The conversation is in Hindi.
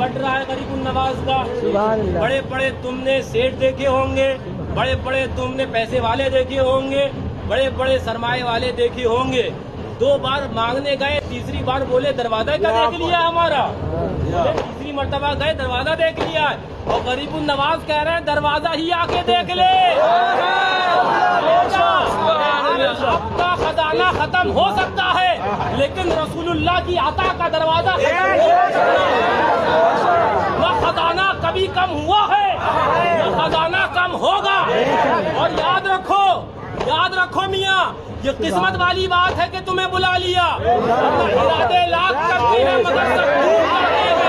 बढ़ रहा है गरीबुन नवाज का। बड़े बड़े तुमने सेठ देखे होंगे, बड़े बड़े तुमने पैसे वाले देखे होंगे, बड़े बड़े सरमाए वाले देखे होंगे। 2 बार मांगने गए, तीसरी बार बोले दरवाजा क्या देख लिया हमारा। तीसरी मर्तबा गए, दरवाजा देख लिया और गरीबुन नवाज कह रहे हैं दरवाजा ही आके देख ले। आपका खजाना खत्म हो सकता है लेकिन रसूलुल्लाह की अता का दरवाजा न खजाना कभी कम हुआ है न खजाना कम होगा। और याद रखो मियाँ, ये किस्मत वाली बात है कि तुम्हें बुला लिया। इरादे लाख करते हैं मगर सब दूर करते हैं।